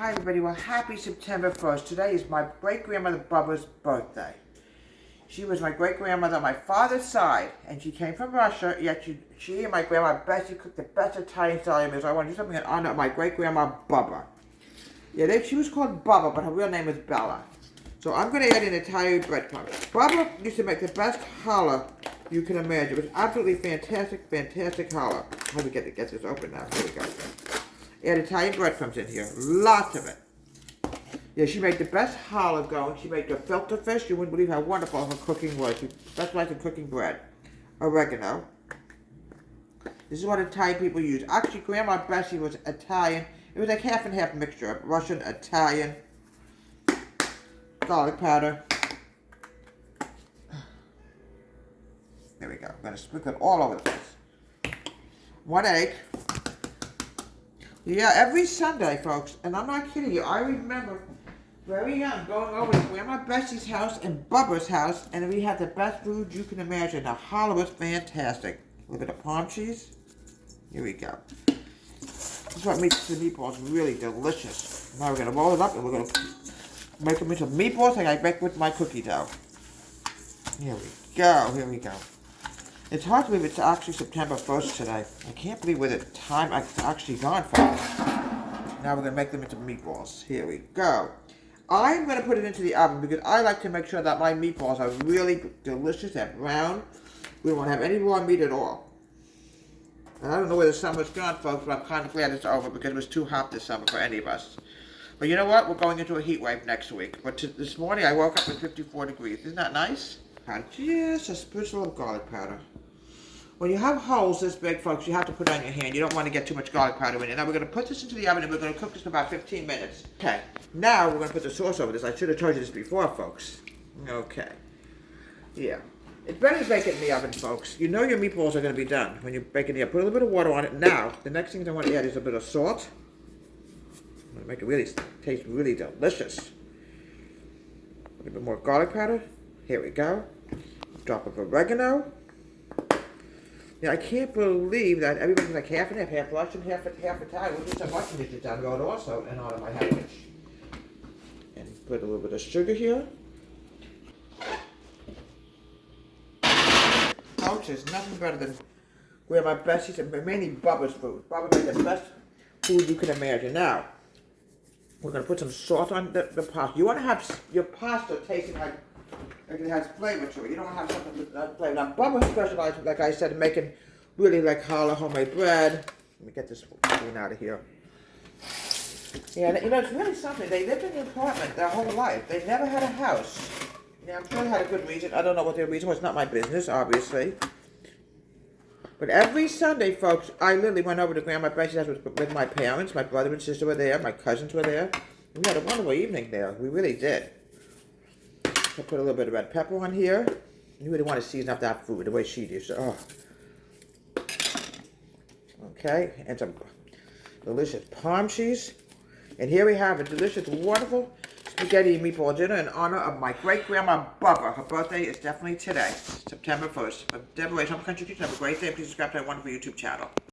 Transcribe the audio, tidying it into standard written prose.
Hi everybody, well happy September 1st. Today is my great-grandmother Bubba's birthday. She was my great-grandmother on my father's side, and she came from Russia, yet she and my grandma Bessie cooked the best Italian style meals. I want to do something in honor of my great-grandma Bubba. Yeah, she was called Bubba, but her real name is Bella. So I'm going to add in Italian breadcrumbs. Bubba used to make the best challah you can imagine. It was absolutely fantastic challah. How do we get this open now? Here we go. Add Italian breadcrumbs in here. Lots of it. Yeah, she made the best challah going. She made the filter fish. You wouldn't believe how wonderful her cooking was. She specialized in cooking bread. Oregano. This is what Italian people use. Actually, Grandma Bessie was Italian. It was like half and half mixture of Russian, Italian, garlic powder. There we go. I'm going to sprinkle it all over the place. 1 egg. Yeah, every Sunday, folks, and I'm not kidding you, I remember very young going over to Grandma Bessie's house and Bubba's house, and we had the best food you can imagine. The challah was fantastic. Look at the palm cheese. Here we go. This is what makes the meatballs really delicious. Now we're going to roll it up, and we're going to make them into meatballs like I make with my cookie dough. Here we go, here we go. It's hard to believe it's actually September 1st today. I can't believe where the time it's actually gone for. Now we're going to make them into meatballs. Here we go. I'm going to put it into the oven because I like to make sure that my meatballs are really delicious and brown. We won't have any raw meat at all. And I don't know where the summer's gone, folks, but I'm kind of glad it's over because it was too hot this summer for any of us. But you know what? We're going into a heat wave next week. But this morning I woke up at 54 degrees. Isn't that nice? Just a spoonful of garlic powder. When you have holes this big, folks, you have to put it on your hand. You don't want to get too much garlic powder in it. Now we're going to put this into the oven and we're going to cook this for about 15 minutes. Okay, now we're going to put the sauce over this. I should have told you this before, folks. Okay. Yeah. It's better to bake it in the oven, folks. You know your meatballs are going to be done when you bake it in the oven. Put a little bit of water on it. Now, the next thing I want to add is a bit of salt. I'm going to make it really taste really delicious. A little bit more garlic powder. Here we go. Drop of oregano. Yeah, I can't believe that everybody's like half and half Russian, half Italian. We'll do some Russian dishes down the road also in honor of my heritage. And put a little bit of sugar here. Folks, there's nothing better than Grandma Bessie's and mainly Bubba's food. Bubba made the best food you can imagine. Now, we're going to put some salt on the pasta. You want to have your pasta tasting like it has flavor to it. You don't want to have something with flavor. Now, Bubba specializes, like I said, in making really like challah homemade bread. Let me get this spoon out of here. Yeah, you know, it's really something. They lived in an apartment their whole life. They never had a house. Yeah, I'm sure they had a good reason. I don't know what their reason was. It's not my business, obviously. But every Sunday, folks, I literally went over to Grandma Bessie's house with my parents. My brother and sister were there. My cousins were there. We had a wonderful evening there. We really did. I put a little bit of red pepper on here. You really want to season up that food the way she did. So, okay, and some delicious palm cheese. And here we have a delicious, wonderful spaghetti and meatball dinner in honor of my great-grandma Bubba. Her birthday is definitely today, September 1st. From Deborah Home Country Kitchen, have a great day. Please subscribe to my wonderful YouTube channel.